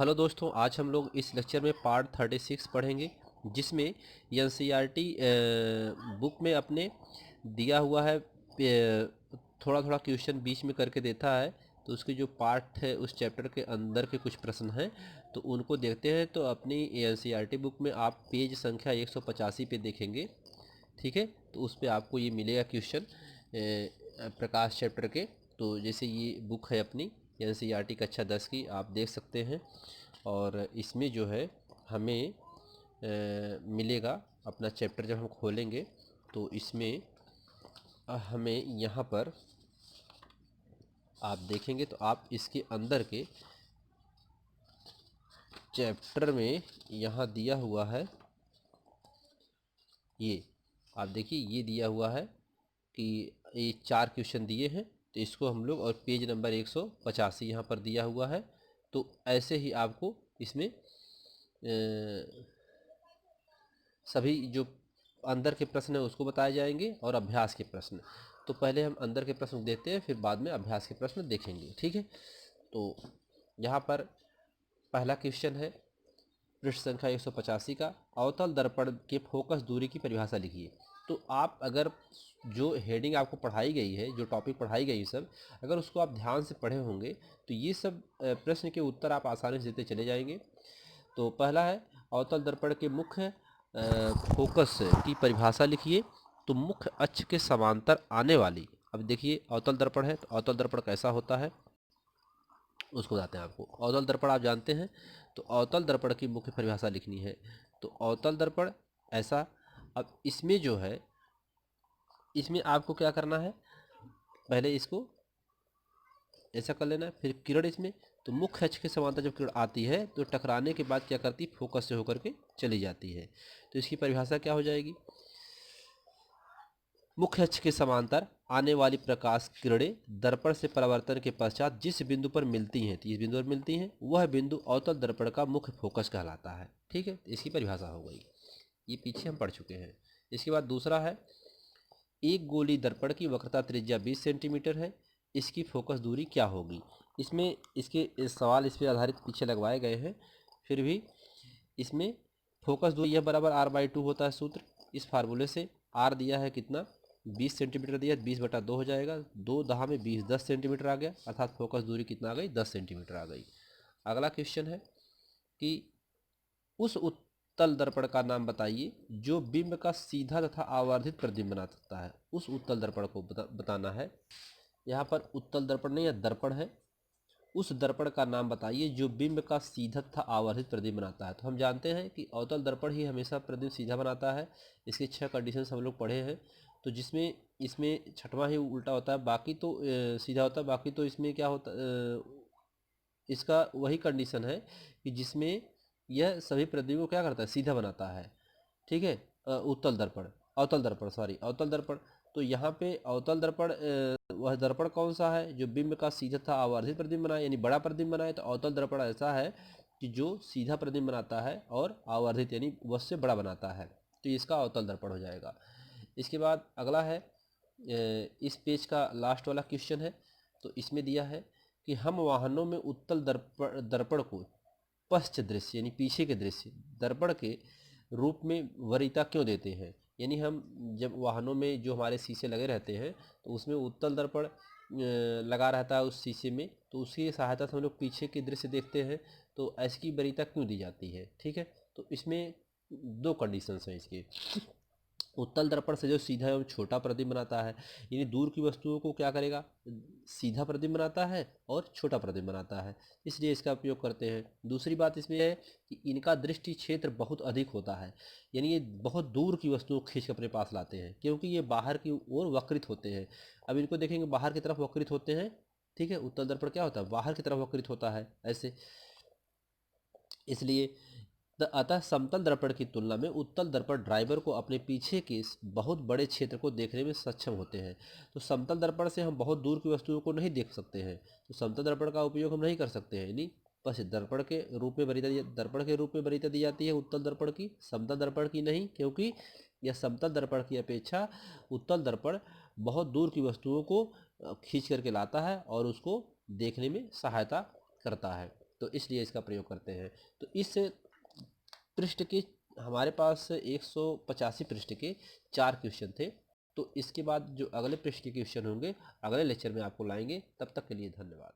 Hello दोस्तों, आज हम लोग इस लेक्चर में पार्ट 36 पढ़ेंगे, जिसमें एनसीईआरटी बुक में अपने दिया हुआ है। थोड़ा थोड़ा क्वेश्चन बीच में करके देता है, तो उसके जो पार्ट है उस चैप्टर के अंदर के कुछ प्रश्न हैं तो उनको देखते हैं। तो अपनी एनसीईआरटी बुक में आप पेज संख्या 185 पे देखेंगे, ठीक है। तो उस पर आपको ये मिलेगा क्वेश्चन प्रकाश चैप्टर के। तो जैसे ये बुक है अपनी एनसीईआरटी कक्षा 10 की, आप देख सकते हैं। और इसमें जो है हमें मिलेगा अपना चैप्टर। जब हम खोलेंगे तो इसमें हमें यहाँ पर आप देखेंगे तो आप इसके अंदर के चैप्टर में यहाँ दिया हुआ है, ये आप देखिए ये दिया हुआ है कि ये 4 क्वेश्चन दिए हैं। तो इसको हम लोग, और पेज नंबर 185 यहाँ पर दिया हुआ है। तो ऐसे ही आपको इसमें सभी जो अंदर के प्रश्न हैं उसको बताए जाएंगे और अभ्यास के प्रश्न। तो पहले हम अंदर के प्रश्न देखते हैं, फिर बाद में अभ्यास के प्रश्न देखेंगे, ठीक है। तो यहाँ पर पहला क्वेश्चन है पृष्ठ संख्या 185 का, अवतल दर्पण के फोकस दूरी की परिभाषा लिखिए। तो आप अगर जो हेडिंग आपको पढ़ाई गई है, जो टॉपिक पढ़ाई गई सब, अगर उसको आप ध्यान से पढ़े होंगे तो ये सब प्रश्न के उत्तर आप आसानी से देते चले जाएंगे। तो पहला है अवतल दर्पण के मुख्य फोकस की परिभाषा लिखिए। तो मुख्य अक्ष के समांतर आने वाली, अब देखिए अवतल दर्पण है तो अवतल दर्पण कैसा होता है उसको बताते हैं आपको। अवतल दर्पण आप जानते हैं, तो अवतल दर्पण की मुख्य परिभाषा लिखनी है। तो अवतल दर्पण ऐसा, अब इसमें जो है, इसमें आपको क्या करना है, पहले इसको ऐसा कर लेना है, फिर किरण इसमें। तो मुख्य अक्ष के समांतर जब किरण आती है तो टकराने के बाद क्या करती है, फोकस से होकर के चली जाती है। तो इसकी परिभाषा क्या हो जाएगी, मुख्य अक्ष के समांतर आने वाली प्रकाश किरणें दर्पण से परावर्तन के पश्चात जिस बिंदु पर मिलती हैं, तो इस बिंदु पर मिलती हैं, वह बिंदु अवतल दर्पण का मुख्य फोकस कहलाता है, ठीक है। इसकी परिभाषा हो गई, ये पीछे हम पढ़ चुके हैं। इसके बाद दूसरा है, एक गोली दर्पण की वक्रता त्रिज्या 20 सेंटीमीटर है, इसकी फोकस दूरी क्या होगी। इसमें इसके इस सवाल इस पर आधारित पीछे लगवाए गए हैं, फिर भी इसमें फोकस दूरी यह बराबर r/2 होता है सूत्र। इस फार्मूले से r दिया है कितना, 20 सेंटीमीटर दिया, 20/2 हो जाएगा, 2 दहा में 20, 10 सेंटीमीटर आ गया, अर्थात फोकस दूरी कितना आ गई, 10 सेंटीमीटर आ गई। अगला क्वेश्चन है कि उस उत्तल दर्पण का नाम बताइए जो बिंब का सीधा तथा आवर्धित प्रतिबिंब बना सकता है। उस उत्तल दर्पण को बताना है। यहाँ पर उत्तल दर्पण नहीं, यह दर्पण है। उस दर्पण का नाम बताइए जो बिंब का सीधा तथा आवर्धित प्रतिबिंब बनाता है। तो हम जानते हैं कि अवतल दर्पण ही हमेशा प्रतिबिंब सीधा बनाता है। इसके 6 कंडीशंस हम लोग पढ़े हैं। तो जिसमें इसमें छठवां ही उल्टा होता है, बाकी तो सीधा होता है। बाकी तो इसमें क्या होता, इसका वही कंडीशन है कि जिसमें यह सभी प्रतिबिंब को क्या करता है, सीधा बनाता है, ठीक है। उत्तल दर्पण, अवतल दर्पण, सॉरी अवतल दर्पण। तो यहाँ पे अवतल दर्पण वह दर्पण कौन सा है जो बिंब का सीधा तथा आवर्धित प्रतिबिंब बनाए, यानी बड़ा प्रतिबिंब बनाए। तो अवतल दर्पण ऐसा है कि जो सीधा प्रतिबिंब बनाता है और आवर्धित यानी उससे बड़ा बनाता है। तो इसका अवतल दर्पण हो जाएगा। इसके बाद अगला है, इस पेज का लास्ट वाला क्वेश्चन है। तो इसमें दिया है कि हम वाहनों में उत्तल दर्पण को पश्च दृश्य यानी पीछे के दृश्य दर्पण के रूप में वरीयता क्यों देते हैं। यानी हम जब वाहनों में जो हमारे शीशे लगे रहते हैं तो उसमें उत्तल दर्पण लगा रहता है उस शीशे में, तो उसकी सहायता से हम लोग पीछे के दृश्य देखते हैं। तो ऐसी की वरीयता क्यों दी जाती है, ठीक है। तो इसमें 2 कंडीशंस हैं इसके। उत्तल दर्पण से जो सीधा एवं छोटा प्रतिबिंब बनाता है, यानी दूर की वस्तुओं को क्या करेगा, सीधा प्रतिबिंब बनाता है और छोटा प्रतिबिंब बनाता है, इसलिए इसका उपयोग करते हैं। दूसरी बात इसमें है कि इनका दृष्टि क्षेत्र बहुत अधिक होता है, यानी ये बहुत दूर की वस्तुओं को खींच कर अपने पास लाते हैं, क्योंकि ये बाहर की ओर वक्रित होते हैं। अब इनको देखेंगे बाहर की तरफ वक्रित होते हैं, ठीक है। उत्तल दर्पण क्या होता है, बाहर की तरफ वक्रित होता है ऐसे, इसलिए अतः समतल दर्पण की तुलना में उत्तल दर्पण ड्राइवर को अपने पीछे के इस बहुत बड़े क्षेत्र को देखने में सक्षम होते हैं। तो समतल दर्पण से हम बहुत दूर की वस्तुओं को नहीं देख सकते हैं, तो समतल दर्पण का उपयोग हम नहीं कर सकते हैं। यानी बस दर्पण के रूप में दर्पण के रूप में वरीयता दी जाती है उत्तल दर्पण की, समतल दर्पण की नहीं, क्योंकि यह समतल दर्पण की अपेक्षा उत्तल दर्पण बहुत दूर की वस्तुओं को खींच करके लाता है और उसको देखने में सहायता करता है। तो इसलिए इसका प्रयोग करते हैं। तो इस पृष्ठ के हमारे पास 185 पृष्ठ के 4 क्वेश्चन थे। तो इसके बाद जो अगले पृष्ठ के क्वेश्चन होंगे अगले लेक्चर में आपको लाएंगे। तब तक के लिए धन्यवाद।